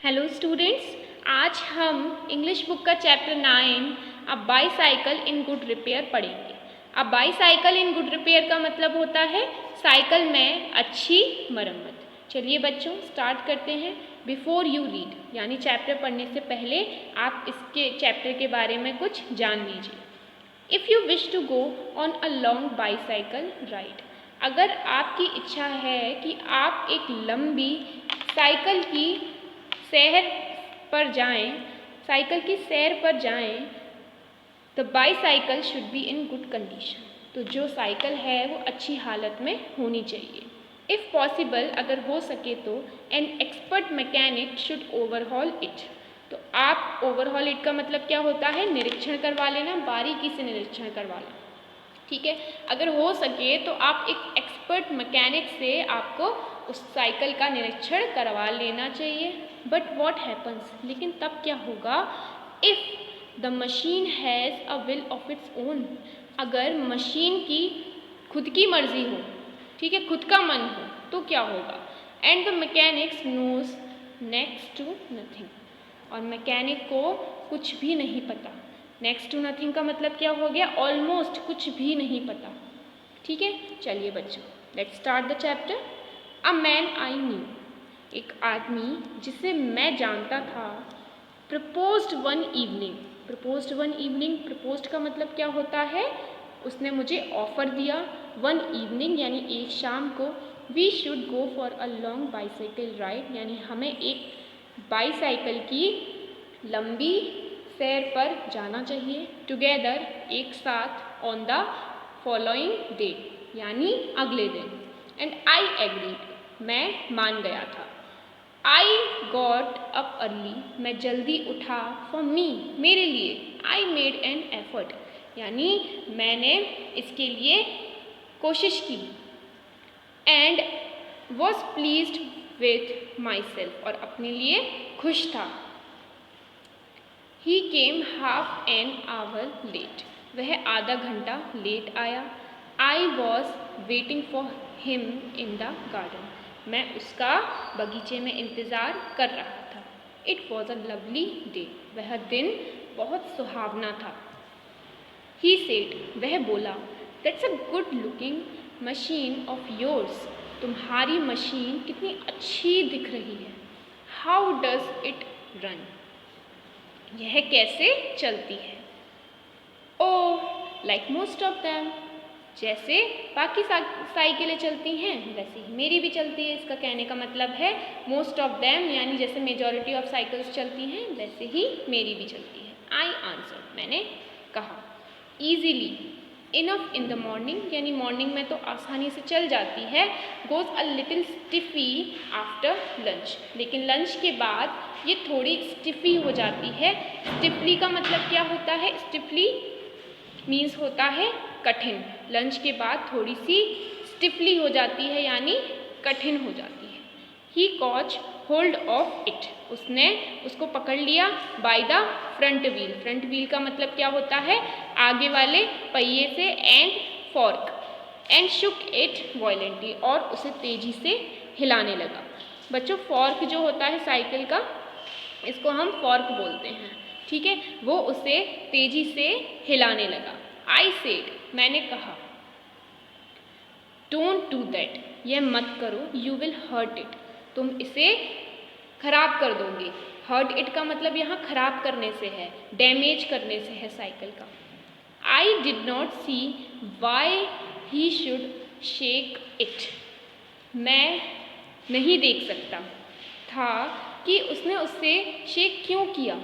Hello students, आज हम English book का chapter 9 a bicycle in good repair पढ़ेंगे। अब बाईसाइकिल इन गुड रिपेयर का मतलब होता है साइकिल में अच्छी मरम्मत। चलिए बच्चों स्टार्ट करते हैं। बिफोर यू रीड यानी चैप्टर पढ़ने से पहले आप इसके चैप्टर के बारे में कुछ जान लीजिए। If you wish to go on a long bicycle ride, अगर आपकी इच्छा है कि आप एक लंबी साइकिल की सैर पर जाएं, साइकिल की सैर पर जाएं, the bicycle should be in good condition, तो जो साइकिल है वो अच्छी हालत में होनी चाहिए। इफ़ पॉसिबल, अगर हो सके तो an expert mechanic should overhaul it, तो आप ओवरहॉल इट का मतलब क्या होता है, निरीक्षण करवा लेना, बारीकी से निरीक्षण करवा लेना। ठीक है, अगर हो सके तो आप एक एक्सपर्ट मैकेनिक से आपको उस साइकिल का निरीक्षण करवा लेना चाहिए। बट वॉट हैपन्स, लेकिन तब क्या होगा, if the machine has a will of its own, अगर मशीन की खुद की मर्जी हो, ठीक है, खुद का मन हो, तो क्या होगा। And the mechanics knows next to nothing, और मैकेनिक को कुछ भी नहीं पता। नेक्स्ट टू नथिंग का मतलब क्या हो गया, ऑलमोस्ट कुछ भी नहीं पता। ठीक है, चलिए बच्चों let's start the chapter. A man I knew, एक आदमी जिसे मैं जानता था, proposed one evening, proposed one evening, proposed का मतलब क्या होता है, उसने मुझे ऑफर दिया। वन इवनिंग यानी एक शाम को। We should go for a long bicycle ride, यानी हमें एक बाईसाइकिल की लंबी सैर पर जाना चाहिए। टुगेदर, एक साथ, ऑन द फॉलोइंग डे, यानी अगले दिन। एंड आई एग्रीड, मैं मान गया था। आई गॉट अप अर्ली, मैं जल्दी उठा। फॉर मी, मेरे लिए। आई मेड एन एफर्ट, यानी मैंने इसके लिए कोशिश की। And was pleased with my self, और अपने लिए खुश था। ही केम हाफ एन आवर लेट, वह आधा घंटा लेट आया। I was waiting for him in the garden, मैं उसका बगीचे में इंतज़ार कर रहा था। It was a lovely day, वह दिन बहुत सुहावना था। ही सेड, वह बोला, that's a good looking machine of yours, तुम्हारी मशीन कितनी अच्छी दिख रही है। हाउ डज इट रन, यह कैसे चलती है। Oh like most of them, जैसे बाकी साइकिलें चलती हैं वैसे ही मेरी भी चलती है। इसका कहने का मतलब है मोस्ट ऑफ दैम यानी जैसे मेजॉरिटी ऑफ साइकिल्स चलती हैं वैसे ही मेरी भी चलती है। आई आंसर, मैंने कहा। Easily, enough in the morning, यानी मॉर्निंग में तो आसानी से चल जाती है। Goes a little stiffy after lunch, लेकिन लंच के बाद ये थोड़ी स्टिफी हो जाती है। स्टिफली का मतलब क्या होता है, स्टिफली मीन्स होता है कठिन। लंच के बाद थोड़ी सी स्टिफली हो जाती है यानी कठिन हो जाती है। He caught hold of it, उसने उसको पकड़ लिया। By the front wheel, front wheel का मतलब क्या होता है, आगे वाले पहिए से। And fork, and shook it violently, और उसे तेजी से हिलाने लगा। बच्चों फॉर्क जो होता है साइकिल का, इसको हम फॉर्क बोलते हैं। ठीक है, वो उसे तेजी से हिलाने लगा। आई सेड, मैंने कहा। डोंट डू दैट, यह मत करो। यू विल हर्ट इट, तुम इसे खराब कर दोगे। हर्ट इट का मतलब यहाँ खराब करने से है, डैमेज करने से है साइकिल का। I did not see why he should shake it, मैं नहीं देख सकता था कि उसने उससे शेक क्यों किया।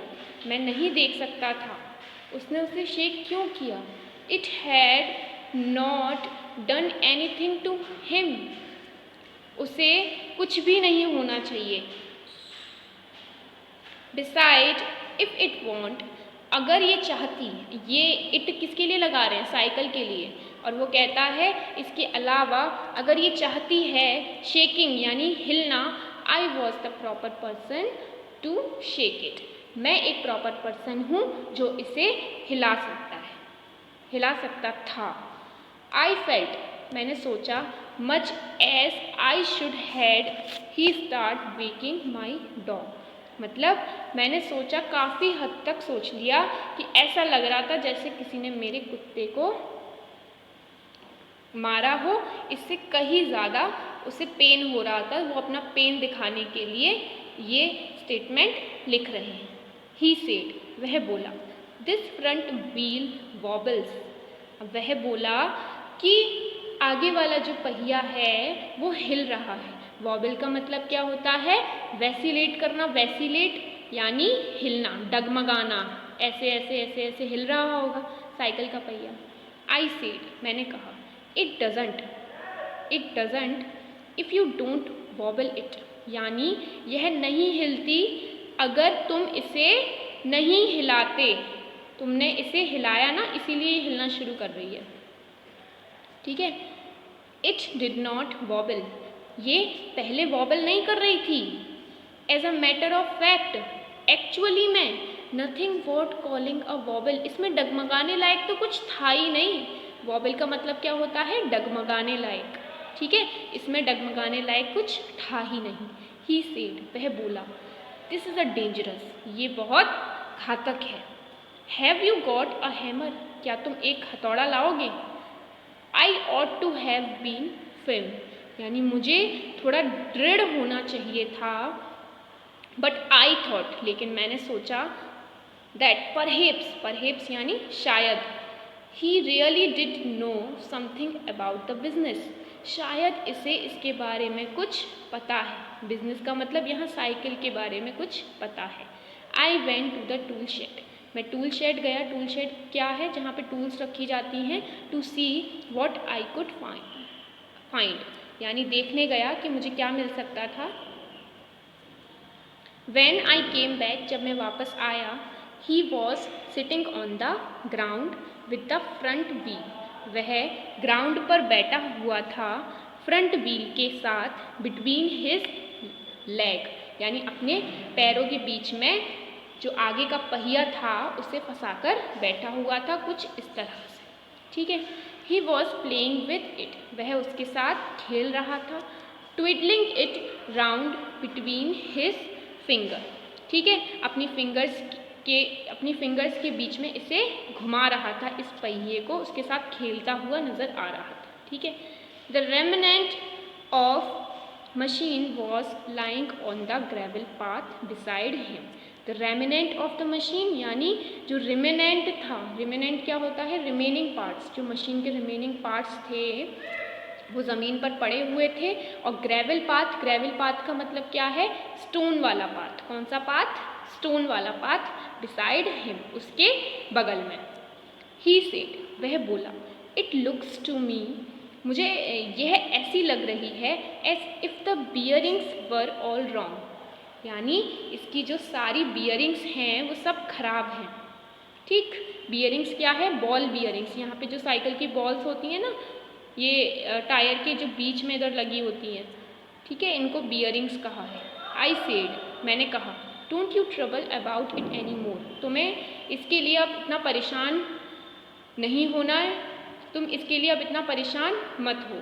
मैं नहीं देख सकता था उसने उसे शेक क्यों किया। It had not done anything to him, उसे कुछ भी नहीं होना चाहिए। बिसाइड इफ़ इट वॉन्ट, अगर ये चाहती, ये इट किसके लिए लगा रहे हैं, साइकिल के लिए। और वो कहता है इसके अलावा अगर ये चाहती है शेकिंग यानी हिलना, I was the proper person to shake it, मैं एक प्रॉपर पर्सन हूँ जो इसे हिला सकता है, हिला सकता था। आई फेल्ट, मैंने सोचा। Much as I should had he start waking my dog, मतलब मैंने सोचा, काफ़ी हद तक सोच लिया कि ऐसा लग रहा था जैसे किसी ने मेरे कुत्ते को मारा हो, इससे कहीं ज़्यादा उसे पेन हो रहा था। वो अपना पेन दिखाने के लिए ये स्टेटमेंट लिख रहे हैं। ही सेड, वह बोला, दिस फ्रंट व्हील वॉबल्स, वह बोला कि आगे वाला जो पहिया है वो हिल रहा है। वॉबल का मतलब क्या होता है? वैसिलेट करना, वैसिलेट यानी हिलना, डगमगाना, ऐसे ऐसे ऐसे ऐसे हिल रहा होगा साइकिल का पहिया। आई सेड, मैंने कहा, it doesn't if you don't vowel it, यानी यह नहीं हिलती अगर तुम इसे नहीं हिलाते। तुमने इसे हिलाया ना, इसीलिए हिलना शुरू कर रही है। ठीक है। इट डिड नॉट वॉबल, ये पहले वॉबल नहीं कर रही थी। As a matter of fact, actually में, nothing what calling a wobble, इसमें डगमगाने लायक तो कुछ था ही नहीं। वॉबल का मतलब क्या होता है? डगमगाने लायक। ठीक है, इसमें डगमगाने लायक कुछ था ही नहीं। ही सेड, वह बोला, दिस इज़ अ डेंजरस, ये बहुत घातक है। Have you got a hammer, क्या तुम एक हथौड़ा लाओगे? I ought to have been film, यानी मुझे थोड़ा दृढ़ होना चाहिए था। बट आई थॉट, लेकिन मैंने सोचा, दैट परहेप्स यानी शायद, he really did know something about the business, शायद इसे इसके बारे में कुछ पता है। बिजनेस का मतलब यहाँ साइकिल के बारे में कुछ पता है। I went to the tool shed, मैं टूल शेड गया। टूल शेड क्या है? जहाँ पे टूल्स रखी जाती हैं। To see what I could find, यानी देखने गया कि मुझे क्या मिल सकता था। When I came back, जब मैं वापस आया, he was sitting on the ground with the front wheel, वह ग्राउंड पर बैठा हुआ था फ्रंट व्हील के साथ, बिटवीन हिज लेग, यानी अपने पैरों के बीच में जो आगे का पहिया था उसे फंसाकर बैठा हुआ था, कुछ इस तरह से। ठीक है। He was playing with it, वह उसके साथ खेल रहा था। Twiddling it round between his finger, ठीक है, अपनी फिंगर्स के बीच में इसे घुमा रहा था, इस पहिए को उसके साथ खेलता हुआ नजर आ रहा था। ठीक है। The remnant of machine was lying on the gravel path beside him, the remnant of the machine, यानी जो रिमेनेंट था, रिमेनेंट क्या होता है? रिमेनिंग पार्ट्स, जो मशीन के रिमेनिंग पार्ट्स थे वो ज़मीन पर पड़े हुए थे। और ग्रेवल पाथ का मतलब क्या है? स्टोन वाला पाथ। कौन सा पाथ? स्टोन वाला पाथ। बिसाइड हिम, उसके बगल में। ही सेड, वह बोला, इट लुक्स टू मी, मुझे यह ऐसी लग रही है, as if the bearings were all wrong, यानी इसकी जो सारी बियरिंग्स हैं वो सब खराब हैं। ठीक, बियरिंग्स क्या है? बॉल बियरिंग्स, यहाँ पे जो साइकिल की बॉल्स होती हैं ना, ये टायर के जो बीच में इधर लगी होती हैं, ठीक है, इनको बियरिंग्स कहा है। आई सेड, मैंने कहा, don't you trouble about it any more, तुम्हें इसके लिए अब इतना परेशान नहीं होना है, तुम इसके लिए अब इतना परेशान मत हो।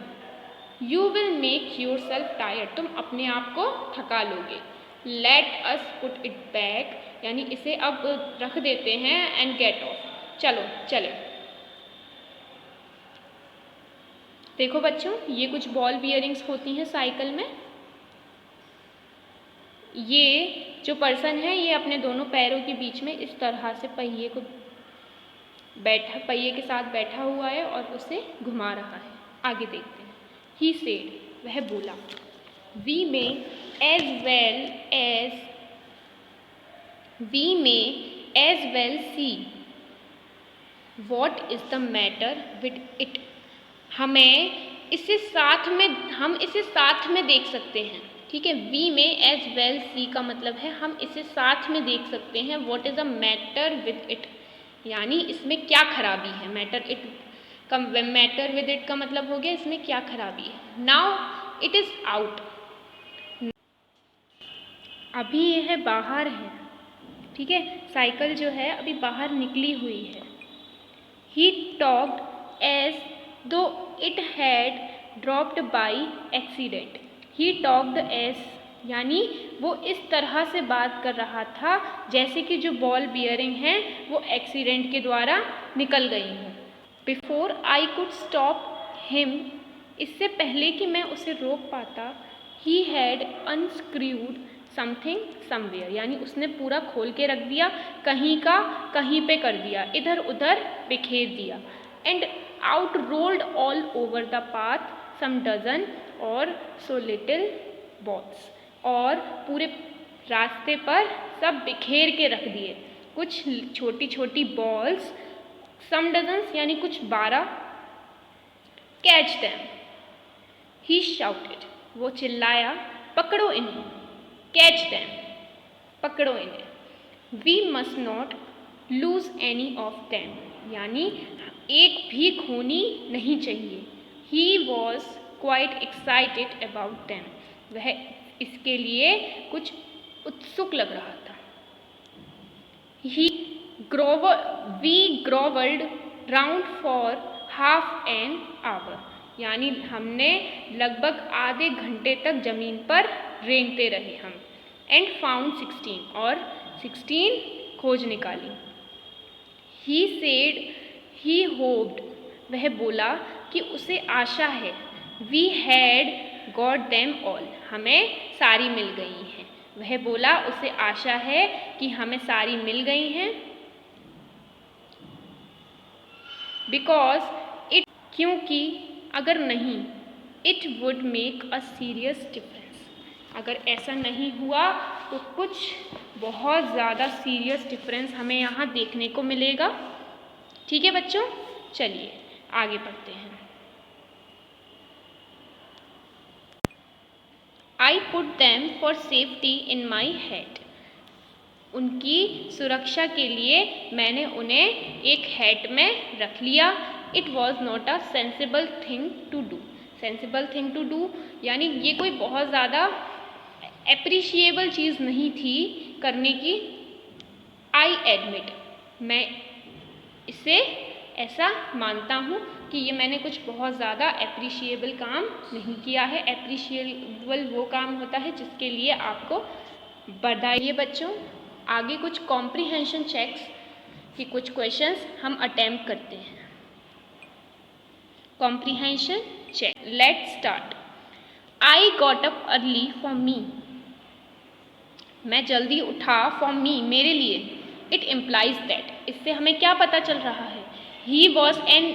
You will make your self tired, तुम अपने आप को थका लोगे। Let us put it back, यानी इसे अब रख देते हैं, एंड गेट ऑफ, चलो चले। देखो बच्चों, ये कुछ बॉल बियरिंग्स होती हैं साइकिल में। ये जो पर्सन है ये अपने दोनों पैरों के बीच में इस तरह से पहिए के साथ बैठा हुआ है और उसे घुमा रहा है। आगे देखते हैं। ही सेड, वह बोला, we may as well see what is the matter with it, हम इसे साथ में देख सकते हैं। ठीक है, वी में एज वेल सी का मतलब है हम इसे साथ में देख सकते हैं। What is the matter with it, यानी इसमें क्या खराबी है। मैटर विद इट का मतलब हो गया इसमें क्या खराबी है। नाउ इट इज़ आउट, अभी यह बाहर है। ठीक है, साइकिल जो है अभी बाहर निकली हुई है। He talked as though it had dropped by accident, he talked as यानी वो इस तरह से बात कर रहा था जैसे कि जो बॉल बियरिंग हैं वो एक्सीडेंट के द्वारा निकल गई हैं। Before I could stop him, इससे पहले कि मैं उसे रोक पाता, he had unscrewed something somewhere, यानी उसने पूरा खोल के रख दिया, कहीं का कहीं पे कर दिया, इधर उधर बिखेर दिया। And out rolled all over the path some dozen or so little balls, और पूरे रास्ते पर सब बिखेर के रख दिए कुछ छोटी छोटी बॉल्स, सम डजन्स यानी कुछ 12। कैच देम, ही शाउटेड, वो चिल्लाया, पकड़ो इन्हें। कैच देम, पकड़ो इन्हें। We must not lose any of them, यानी एक भी खोनी नहीं चाहिए। He was quite excited about them, वह इसके लिए कुछ उत्सुक लग रहा था। We growled round for half an hour, यानी हमने लगभग आधे घंटे तक जमीन पर रेंगते रहे हम। एंड फाउंड 16, और 16 खोज निकाली। ही सेड ही होप्ड, वह बोला कि उसे आशा है। We had got them all, हमें सारी मिल गई हैं। वह बोला उसे आशा है कि हमें सारी मिल गई हैं। बिकॉज इट, क्योंकि अगर नहीं, it would make a serious difference, अगर ऐसा नहीं हुआ तो कुछ बहुत ज़्यादा सीरियस डिफरेंस हमें यहाँ देखने को मिलेगा। ठीक है बच्चों, चलिए आगे बढ़ते हैं। I put them for safety in my head, उनकी सुरक्षा के लिए मैंने उन्हें एक हैट में रख लिया। It was not a sensible thing to do, sensible thing to do यानी ये कोई बहुत ज़्यादा एप्रिशिएबल चीज़ नहीं थी करने की। आई एडमिट, मैं इसे ऐसा मानता हूँ कि ये मैंने कुछ बहुत ज़्यादा एप्रिशिएबल काम नहीं किया है। एप्रिशिएबल वो काम होता है जिसके लिए आपको बधाई। बच्चों आगे कुछ कॉम्प्रीहेंशन चेक्स की कुछ क्वेश्चंस हम अटेम्प्ट करते हैं। Comprehension check, let's start. I got up early for me, मैं जल्दी उठा, फॉर मी मेरे लिए। इट इम्प्लाइज दैट, इससे हमें क्या पता चल रहा है? He was an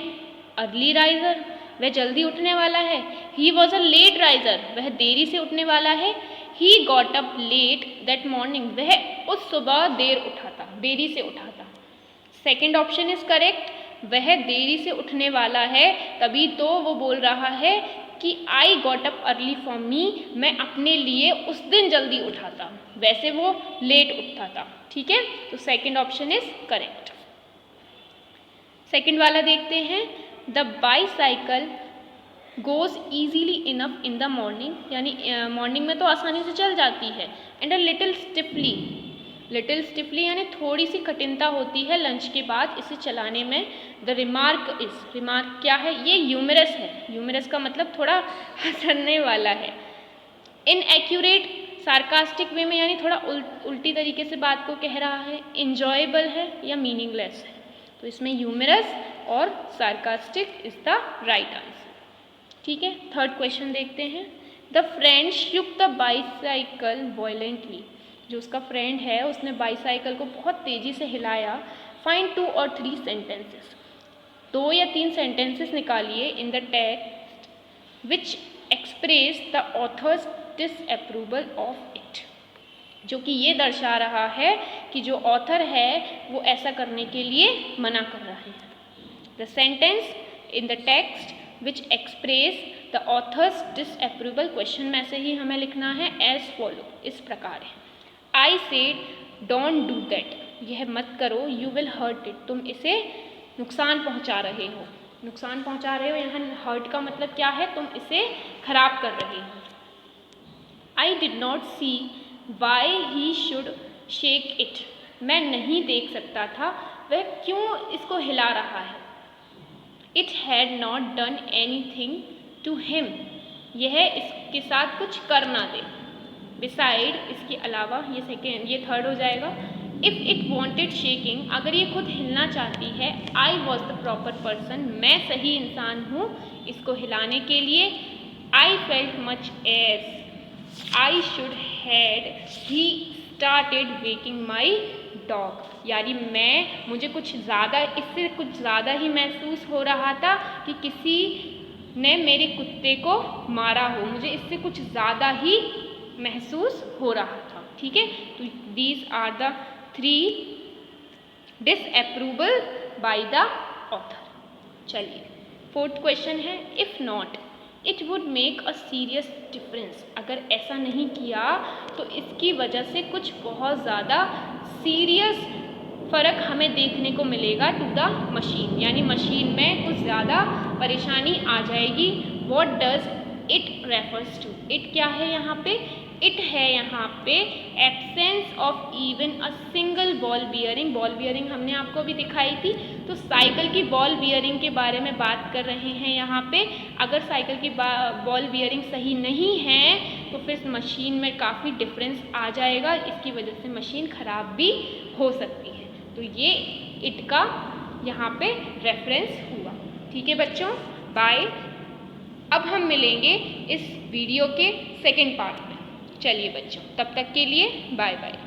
early riser, वह जल्दी उठने वाला है। He was a late riser, वह देरी से उठने वाला है। He got up late that morning, वह उस सुबह देरी से उठा था। सेकेंड ऑप्शन इज करेक्ट, वह देरी से उठने वाला है, तभी तो वो बोल रहा है कि आई got up early for me, मैं अपने लिए उस दिन जल्दी उठा था, वैसे वो लेट उठता था। ठीक है, तो second option is correct. Second वाला देखते हैं। The bicycle goes easily enough in the morning, यानी मॉर्निंग में तो आसानी से चल जाती है। एंड अ लिटिल स्टिफली यानी थोड़ी सी कठिनता होती है लंच के बाद इसे चलाने में। द रिमार्क इज, रिमार्क क्या है? ये ह्यूमरस है। ह्यूमरस का मतलब थोड़ा हंसने वाला है। इनएक्यूरेट सार्कास्टिक वे में यानी थोड़ा उल्टी तरीके से बात को कह रहा है। इंजॉयबल है या मीनिंगलेस है, तो इसमें ह्यूमरस और sarcastic is the right answer. ठीक है, थर्ड क्वेश्चन देखते हैं। The friend shook the bicycle violently, जो उसका फ्रेंड है उसने बाईसाइकिल को बहुत तेजी से हिलाया। फाइंड 2 or 3 सेंटेंसेस, 2 या 3 सेंटेंसेस निकालिए in the text which express the author's disapproval of it, जो कि ये दर्शा रहा है कि जो ऑथर है वो ऐसा करने के लिए मना कर रहे हैं। The sentence in the text which express the author's disapproval, question में से ही हमें लिखना है एज फॉलो, इस प्रकार है। I said don't do that, यह मत करो। यू विल हर्ट इट, तुम इसे नुकसान पहुंचा रहे हो। नुकसान पहुंचा रहे हो, यहाँ हर्ट का मतलब क्या है? तुम इसे खराब कर रहे हो। I did not see why he should shake it, मैं नहीं देख सकता था वह क्यों इसको हिला रहा है। It had not done anything to him, यह इसके साथ कुछ कर ना दे। बिसाइड, इसके अलावा, ये थर्ड हो जाएगा। इफ़ इट वॉन्टेड शेकिंग, अगर ये खुद हिलना चाहती है, I was the proper person, मैं सही इंसान हूँ इसको हिलाने के लिए। I felt much as I should had he started waking my dog, यानी मुझे इससे कुछ ज़्यादा ही महसूस हो रहा था कि किसी ने मेरे कुत्ते को मारा हो, मुझे इससे कुछ ज़्यादा ही महसूस हो रहा था। ठीक है, तो these are the 3 disapproval by the author. चलिए, फोर्थ क्वेश्चन है, if not it would make a serious difference, अगर ऐसा नहीं किया तो इसकी वजह से कुछ बहुत ज़्यादा सीरियस फ़र्क हमें देखने को मिलेगा टू द मशीन, यानी मशीन में कुछ ज़्यादा परेशानी आ जाएगी। What does it refers to, it क्या है यहाँ पे? इट है यहाँ पे absence of even a single ball bearing. Ball bearing हमने आपको भी दिखाई थी, तो साइकिल की बॉल बियरिंग के बारे में बात कर रहे हैं यहाँ पे। अगर साइकिल की बॉल बियरिंग सही नहीं है तो फिर मशीन में काफ़ी डिफरेंस आ जाएगा, इसकी वजह से मशीन ख़राब भी हो सकती है। तो ये इट का यहाँ पे रेफरेंस हुआ। ठीक है बच्चों, बाय। अब हम मिलेंगे इस वीडियो के सेकंड पार्ट में। चलिए बच्चों, तब तक के लिए बाय बाय।